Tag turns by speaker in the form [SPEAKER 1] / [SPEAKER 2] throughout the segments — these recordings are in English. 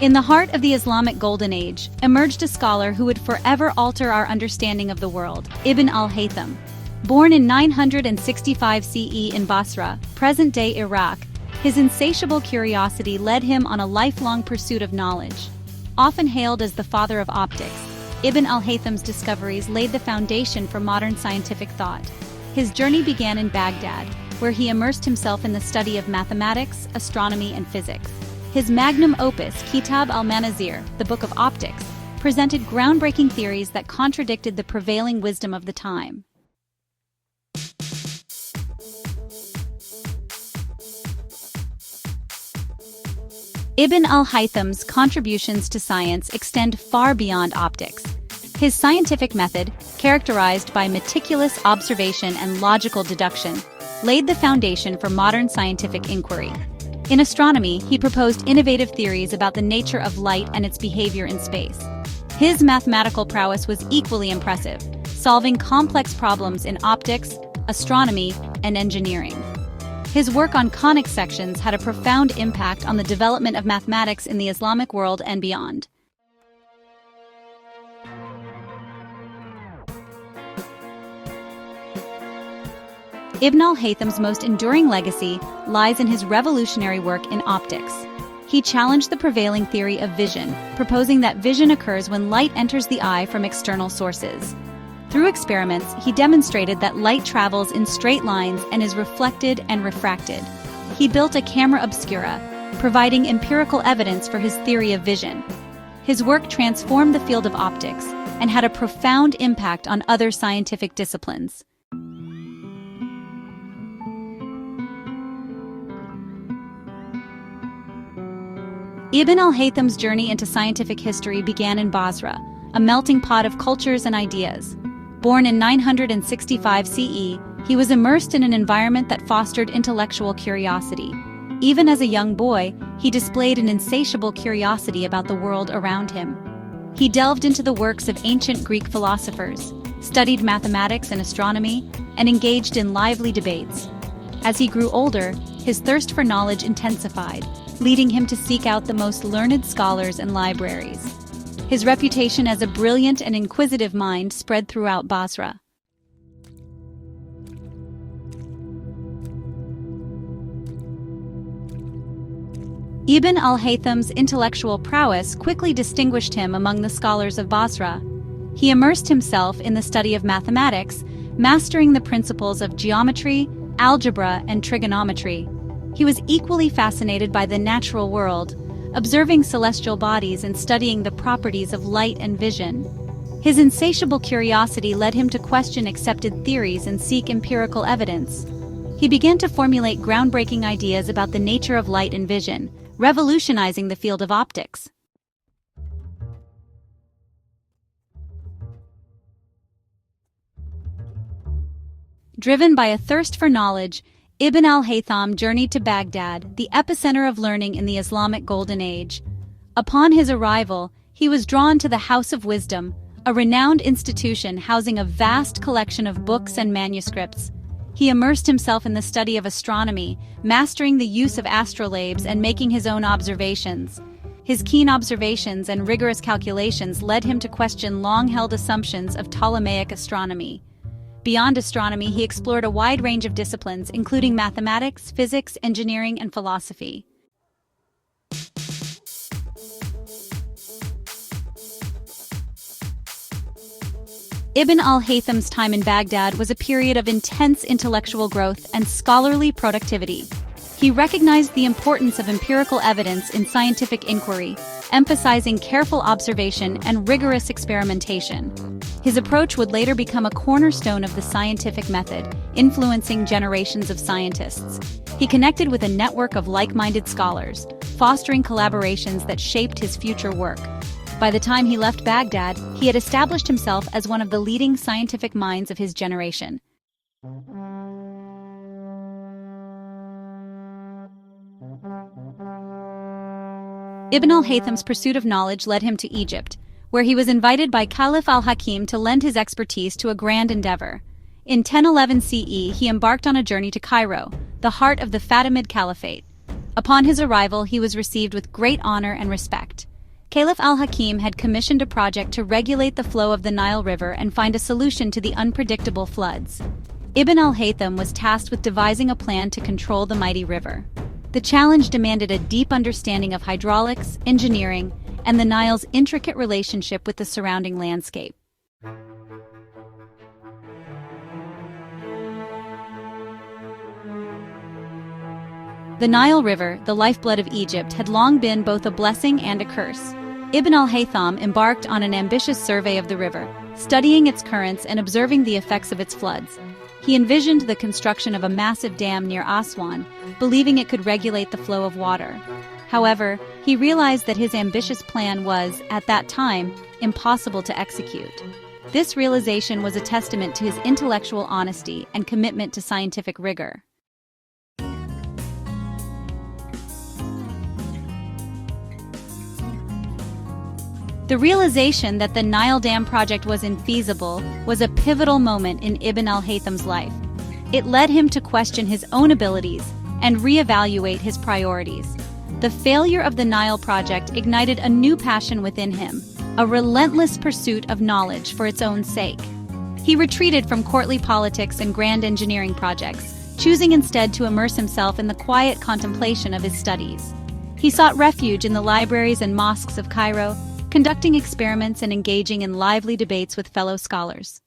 [SPEAKER 1] In the heart of the Islamic Golden Age, emerged a scholar who would forever alter our understanding of the world, Ibn al-Haytham. Born in 965 CE in Basra, present-day Iraq, his insatiable curiosity led him on a lifelong pursuit of knowledge. Often hailed as the father of optics, Ibn al-Haytham's discoveries laid the foundation for modern scientific thought. His journey began in Baghdad, where he immersed himself in the study of mathematics, astronomy, and physics. His magnum opus, Kitab al-Manazir, the Book of Optics, presented groundbreaking theories that contradicted the prevailing wisdom of the time. Ibn al-Haytham's contributions to science extend far beyond optics. His scientific method, characterized by meticulous observation and logical deduction, laid the foundation for modern scientific inquiry. In astronomy, he proposed innovative theories about the nature of light and its behavior in space. His mathematical prowess was equally impressive, solving complex problems in optics, astronomy, and engineering. His work on conic sections had a profound impact on the development of mathematics in the Islamic world and beyond. Ibn al-Haytham's most enduring legacy lies in his revolutionary work in optics. He challenged the prevailing theory of vision, proposing that vision occurs when light enters the eye from external sources. Through experiments, he demonstrated that light travels in straight lines and is reflected and refracted. He built a camera obscura, providing empirical evidence for his theory of vision. His work transformed the field of optics and had a profound impact on other scientific disciplines. Ibn al-Haytham's journey into scientific history began in Basra, a melting pot of cultures and ideas. Born in 965 CE, he was immersed in an environment that fostered intellectual curiosity. Even as a young boy, he displayed an insatiable curiosity about the world around him. He delved into the works of ancient Greek philosophers, studied mathematics and astronomy, and engaged in lively debates. As he grew older, his thirst for knowledge intensified, leading him to seek out the most learned scholars and libraries. His reputation as a brilliant and inquisitive mind spread throughout Basra. Ibn al-Haytham's intellectual prowess quickly distinguished him among the scholars of Basra. He immersed himself in the study of mathematics, mastering the principles of geometry, algebra, and trigonometry. He was equally fascinated by the natural world, observing celestial bodies and studying the properties of light and vision. His insatiable curiosity led him to question accepted theories and seek empirical evidence. He began to formulate groundbreaking ideas about the nature of light and vision, revolutionizing the field of optics. Driven by a thirst for knowledge, Ibn al-Haytham journeyed to Baghdad, the epicenter of learning in the Islamic Golden Age. Upon his arrival, he was drawn to the House of Wisdom, a renowned institution housing a vast collection of books and manuscripts. He immersed himself in the study of astronomy, mastering the use of astrolabes and making his own observations. His keen observations and rigorous calculations led him to question long-held assumptions of Ptolemaic astronomy. Beyond astronomy, he explored a wide range of disciplines, including mathematics, physics, engineering, and philosophy. Ibn al-Haytham's time in Baghdad was a period of intense intellectual growth and scholarly productivity. He recognized the importance of empirical evidence in scientific inquiry, emphasizing careful observation and rigorous experimentation. His approach would later become a cornerstone of the scientific method, influencing generations of scientists. He connected with a network of like-minded scholars, fostering collaborations that shaped his future work. By the time he left Baghdad, he had established himself as one of the leading scientific minds of his generation. Ibn al-Haytham's pursuit of knowledge led him to Egypt, where he was invited by Caliph al-Hakim to lend his expertise to a grand endeavor. In 1011 CE, he embarked on a journey to Cairo, the heart of the Fatimid Caliphate. Upon his arrival, he was received with great honor and respect. Caliph al-Hakim had commissioned a project to regulate the flow of the Nile River and find a solution to the unpredictable floods. Ibn al-Haytham was tasked with devising a plan to control the mighty river. The challenge demanded a deep understanding of hydraulics, engineering, and the Nile's intricate relationship with the surrounding landscape. The Nile River, the lifeblood of Egypt, had long been both a blessing and a curse. Ibn al-Haytham embarked on an ambitious survey of the river, studying its currents and observing the effects of its floods. He envisioned the construction of a massive dam near Aswan, believing it could regulate the flow of water. However, he realized that his ambitious plan was, at that time, impossible to execute. This realization was a testament to his intellectual honesty and commitment to scientific rigor. The realization that the Nile Dam project was infeasible was a pivotal moment in Ibn al-Haytham's life. It led him to question his own abilities and reevaluate his priorities. The failure of the Nile project ignited a new passion within him, a relentless pursuit of knowledge for its own sake. He retreated from courtly politics and grand engineering projects, choosing instead to immerse himself in the quiet contemplation of his studies. He sought refuge in the libraries and mosques of Cairo, conducting experiments and engaging in lively debates with fellow scholars.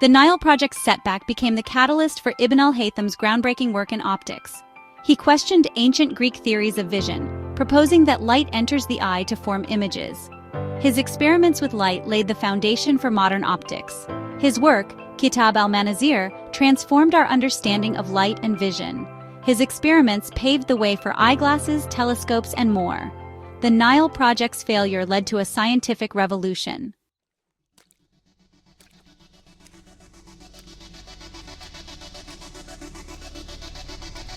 [SPEAKER 1] The Nile project's setback became the catalyst for Ibn al-Haytham's groundbreaking work in optics. He questioned ancient Greek theories of vision, proposing that light enters the eye to form images. His experiments with light laid the foundation for modern optics. His work, Kitab al-Manazir, transformed our understanding of light and vision. His experiments paved the way for eyeglasses, telescopes, and more. The Nile project's failure led to a scientific revolution.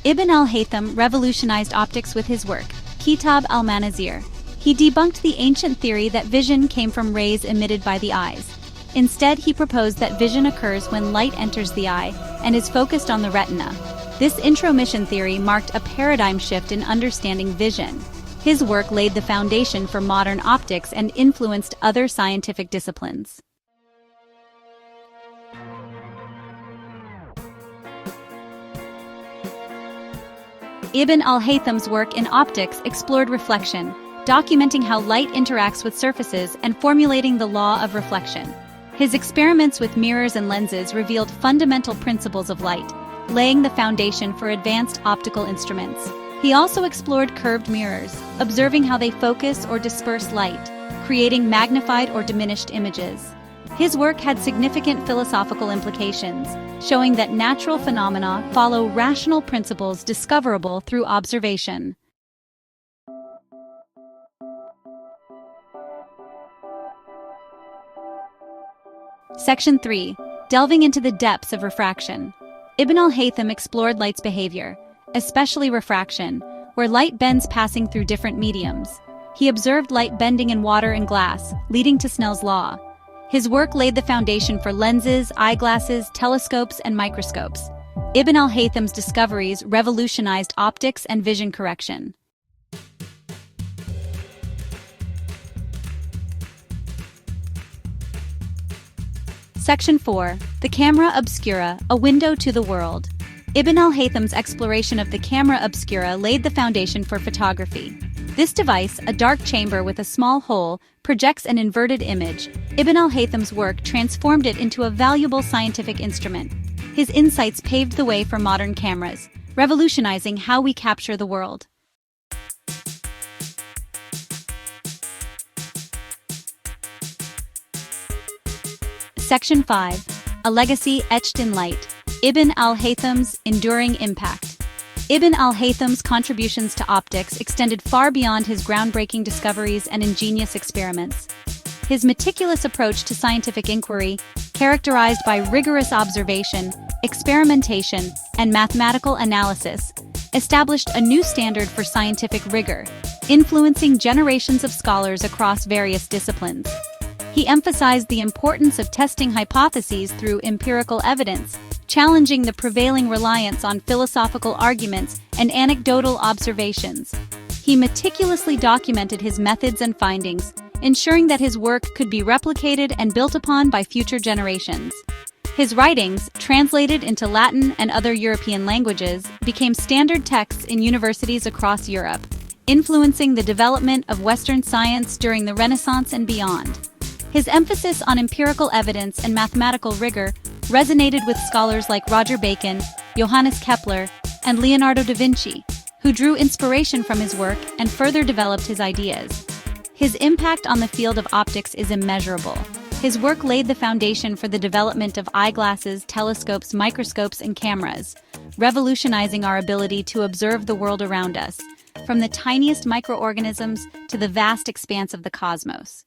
[SPEAKER 1] Ibn al-Haytham revolutionized optics with his work, Kitab al-Manazir. He debunked the ancient theory that vision came from rays emitted by the eyes. Instead, he proposed that vision occurs when light enters the eye and is focused on the retina. This intromission theory marked a paradigm shift in understanding vision. His work laid the foundation for modern optics and influenced other scientific disciplines. Ibn al-Haytham's work in optics explored reflection, documenting how light interacts with surfaces and formulating the law of reflection. His experiments with mirrors and lenses revealed fundamental principles of light, laying the foundation for advanced optical instruments. He also explored curved mirrors, observing how they focus or disperse light, creating magnified or diminished images. His work had significant philosophical implications, showing that natural phenomena follow rational principles discoverable through observation. Section 3. Delving into the depths of refraction. Ibn al-Haytham explored light's behavior, especially refraction, where light bends passing through different mediums. He observed light bending in water and glass, leading to Snell's law. His work laid the foundation for lenses, eyeglasses, telescopes, and microscopes. Ibn al-Haytham's discoveries revolutionized optics and vision correction. Section 4. The Camera Obscura, a Window to the World. Ibn al-Haytham's exploration of the camera obscura laid the foundation for photography. This device, a dark chamber with a small hole, projects an inverted image. Ibn al-Haytham's work transformed it into a valuable scientific instrument. His insights paved the way for modern cameras, revolutionizing how we capture the world. Section 5. A Legacy Etched in Light. Ibn al-Haytham's Enduring Impact. Ibn al-Haytham's contributions to optics extended far beyond his groundbreaking discoveries and ingenious experiments. His meticulous approach to scientific inquiry, characterized by rigorous observation, experimentation, and mathematical analysis, established a new standard for scientific rigor, influencing generations of scholars across various disciplines. He emphasized the importance of testing hypotheses through empirical evidence, challenging the prevailing reliance on philosophical arguments and anecdotal observations. He meticulously documented his methods and findings, ensuring that his work could be replicated and built upon by future generations. His writings, translated into Latin and other European languages, became standard texts in universities across Europe, influencing the development of Western science during the Renaissance and beyond. His emphasis on empirical evidence and mathematical rigor resonated with scholars like Roger Bacon, Johannes Kepler, and Leonardo da Vinci, who drew inspiration from his work and further developed his ideas. His impact on the field of optics is immeasurable. His work laid the foundation for the development of eyeglasses, telescopes, microscopes, and cameras, revolutionizing our ability to observe the world around us, from the tiniest microorganisms to the vast expanse of the cosmos.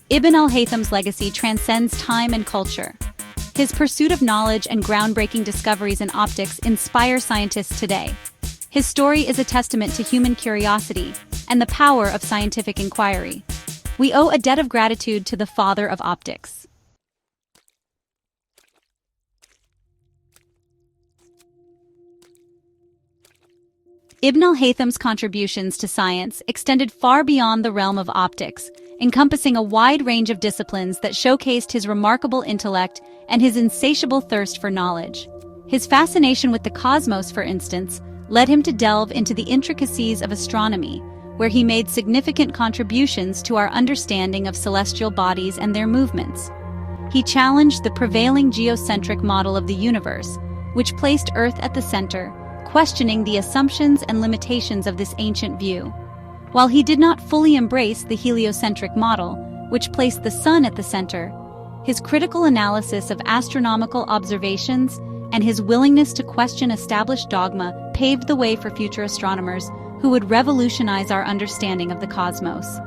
[SPEAKER 1] Ibn al-Haytham's legacy transcends time and culture. His pursuit of knowledge and groundbreaking discoveries in optics inspire scientists today. His story is a testament to human curiosity and the power of scientific inquiry. We owe a debt of gratitude to the father of optics. Ibn al-Haytham's contributions to science extended far beyond the realm of optics, encompassing a wide range of disciplines that showcased his remarkable intellect and his insatiable thirst for knowledge. His fascination with the cosmos, for instance, led him to delve into the intricacies of astronomy, where he made significant contributions to our understanding of celestial bodies and their movements. He challenged the prevailing geocentric model of the universe, which placed Earth at the center, questioning the assumptions and limitations of this ancient view. While he did not fully embrace the heliocentric model, which placed the Sun at the center, his critical analysis of astronomical observations and his willingness to question established dogma paved the way for future astronomers who would revolutionize our understanding of the cosmos.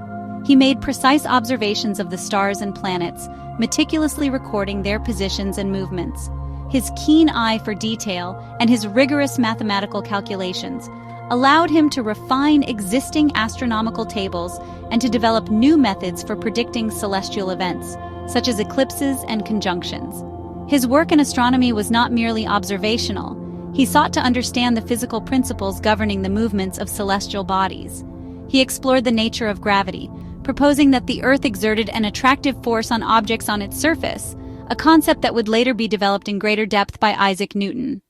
[SPEAKER 1] He made precise observations of the stars and planets, meticulously recording their positions and movements. His keen eye for detail and his rigorous mathematical calculations allowed him to refine existing astronomical tables and to develop new methods for predicting celestial events, such as eclipses and conjunctions. His work in astronomy was not merely observational. He sought to understand the physical principles governing the movements of celestial bodies. He explored the nature of gravity, proposing that the Earth exerted an attractive force on objects on its surface, a concept that would later be developed in greater depth by Isaac Newton.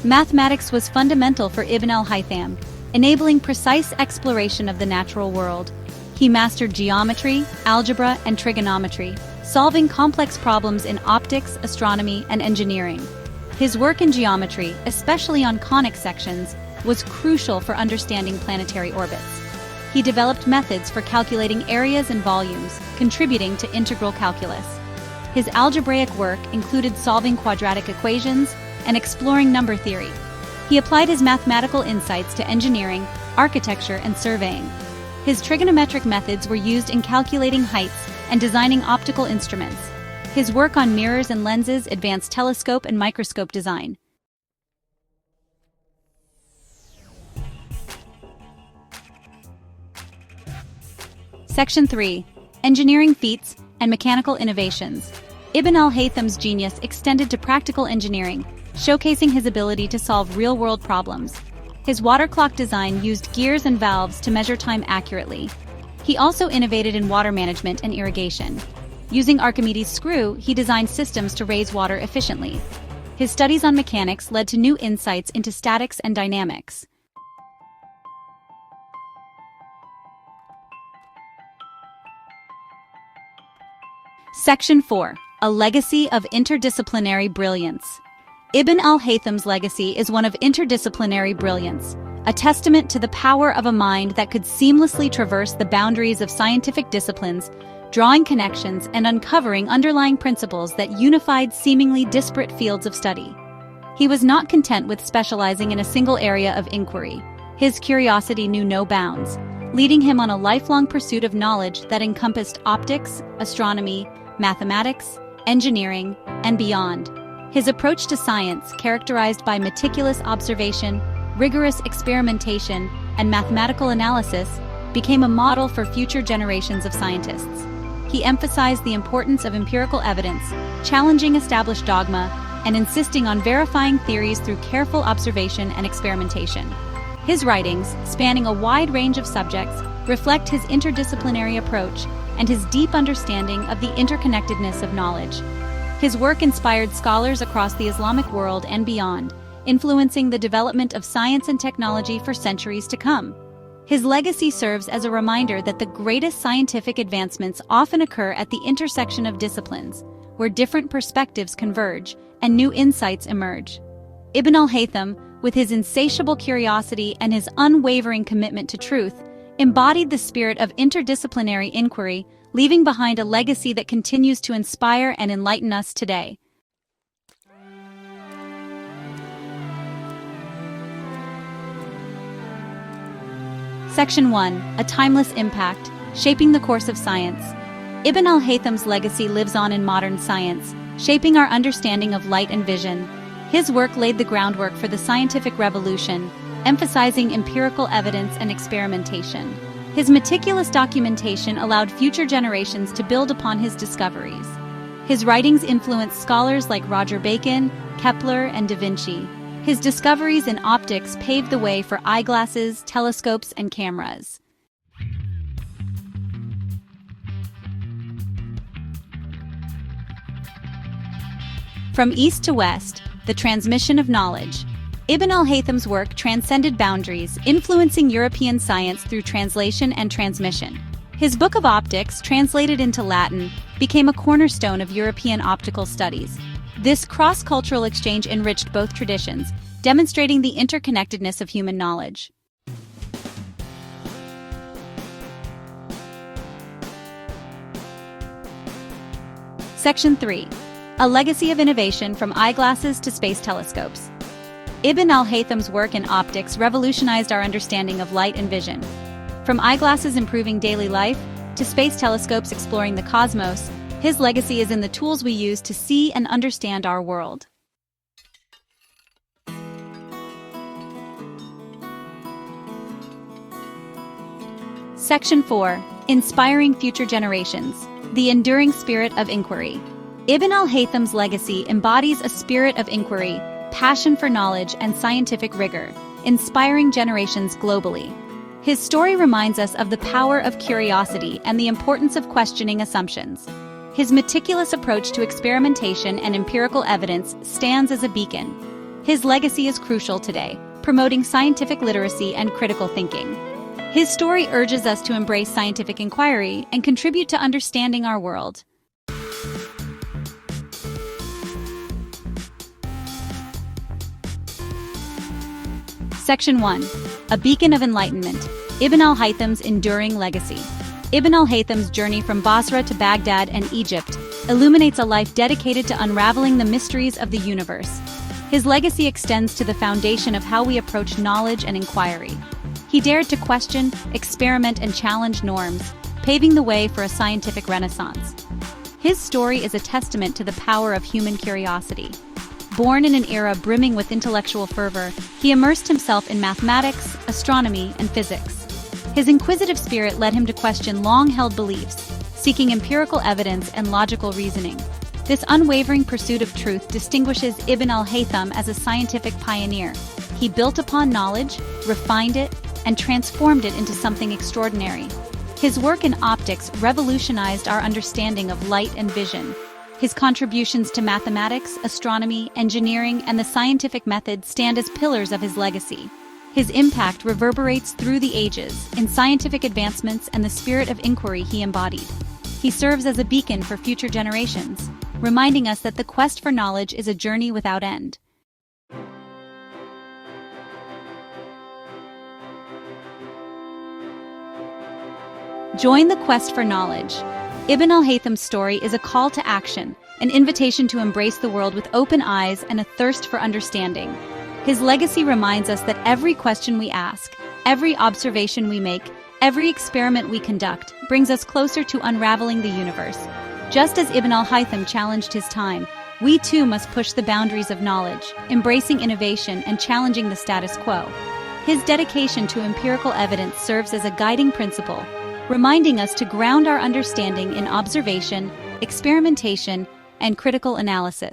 [SPEAKER 1] Mathematics was fundamental for Ibn al-Haytham, enabling precise exploration of the natural world. He mastered geometry, algebra, and trigonometry, solving complex problems in optics, astronomy, and engineering. His work in geometry, especially on conic sections, was crucial for understanding planetary orbits. He developed methods for calculating areas and volumes, contributing to integral calculus. His algebraic work included solving quadratic equations and exploring number theory. He applied his mathematical insights to engineering, architecture, and surveying. His trigonometric methods were used in calculating heights and designing optical instruments. His work on mirrors and lenses advanced telescope and microscope design. Section 3. Engineering Feats and Mechanical Innovations. Ibn al-Haytham's genius extended to practical engineering, showcasing his ability to solve real-world problems. His water clock design used gears and valves to measure time accurately. He also innovated in water management and irrigation. Using Archimedes' screw, he designed systems to raise water efficiently. His studies on mechanics led to new insights into statics and dynamics. Section 4. A Legacy of Interdisciplinary Brilliance. Ibn al-Haytham's legacy is one of interdisciplinary brilliance, a testament to the power of a mind that could seamlessly traverse the boundaries of scientific disciplines, drawing connections and uncovering underlying principles that unified seemingly disparate fields of study. He was not content with specializing in a single area of inquiry. His curiosity knew no bounds, leading him on a lifelong pursuit of knowledge that encompassed optics, astronomy, mathematics, engineering, and beyond. His approach to science, characterized by meticulous observation, rigorous experimentation, and mathematical analysis, became a model for future generations of scientists. He emphasized the importance of empirical evidence, challenging established dogma, and insisting on verifying theories through careful observation and experimentation. His writings, spanning a wide range of subjects, reflect his interdisciplinary approach and his deep understanding of the interconnectedness of knowledge. His work inspired scholars across the Islamic world and beyond, influencing the development of science and technology for centuries to come. His legacy serves as a reminder that the greatest scientific advancements often occur at the intersection of disciplines, where different perspectives converge and new insights emerge. Ibn al-Haytham, with his insatiable curiosity and his unwavering commitment to truth, embodied the spirit of interdisciplinary inquiry, leaving behind a legacy that continues to inspire and enlighten us today. Section 1. A Timeless Impact, Shaping the Course of Science. Ibn al-Haytham's legacy lives on in modern science, shaping our understanding of light and vision. His work laid the groundwork for the scientific revolution, emphasizing empirical evidence and experimentation. His meticulous documentation allowed future generations to build upon his discoveries. His writings influenced scholars like Roger Bacon, Kepler, and Da Vinci. His discoveries in optics paved the way for eyeglasses, telescopes, and cameras. From east to west, the transmission of knowledge. Ibn al-Haytham's work transcended boundaries, influencing European science through translation and transmission. His Book of Optics, translated into Latin, became a cornerstone of European optical studies. This cross-cultural exchange enriched both traditions, demonstrating the interconnectedness of human knowledge. Section 3. A Legacy of Innovation from Eyeglasses to Space Telescopes. Ibn al-Haytham's work in optics revolutionized our understanding of light and vision. From eyeglasses improving daily life to space telescopes exploring the cosmos, his legacy is in the tools we use to see and understand our world. Section 4. Inspiring Future Generations. The Enduring Spirit of Inquiry. Ibn al-Haytham's legacy embodies a spirit of inquiry, passion for knowledge, and scientific rigor, inspiring generations globally. His story reminds us of the power of curiosity and the importance of questioning assumptions. His meticulous approach to experimentation and empirical evidence stands as a beacon. His legacy is crucial today, promoting scientific literacy and critical thinking. His story urges us to embrace scientific inquiry and contribute to understanding our world. Section 1. A Beacon of Enlightenment. Ibn al-Haytham's Enduring Legacy. Ibn al-Haytham's journey from Basra to Baghdad and Egypt illuminates a life dedicated to unraveling the mysteries of the universe. His legacy extends to the foundation of how we approach knowledge and inquiry. He dared to question, experiment, and challenge norms, paving the way for a scientific renaissance. His story is a testament to the power of human curiosity. Born in an era brimming with intellectual fervor, he immersed himself in mathematics, astronomy, and physics. His inquisitive spirit led him to question long-held beliefs, seeking empirical evidence and logical reasoning. This unwavering pursuit of truth distinguishes Ibn al-Haytham as a scientific pioneer. He built upon knowledge, refined it, and transformed it into something extraordinary. His work in optics revolutionized our understanding of light and vision. His contributions to mathematics, astronomy, engineering, and the scientific method stand as pillars of his legacy. His impact reverberates through the ages in scientific advancements and the spirit of inquiry he embodied. He serves as a beacon for future generations, reminding us that the quest for knowledge is a journey without end. Join the quest for knowledge. Ibn al-Haytham's story is a call to action, an invitation to embrace the world with open eyes and a thirst for understanding. His legacy reminds us that every question we ask, every observation we make, every experiment we conduct brings us closer to unraveling the universe. Just as Ibn al-Haytham challenged his time, We too must push the boundaries of knowledge, embracing innovation and challenging the status quo. His dedication to empirical evidence serves as a guiding principle, reminding us to ground our understanding in observation, experimentation, and critical analysis.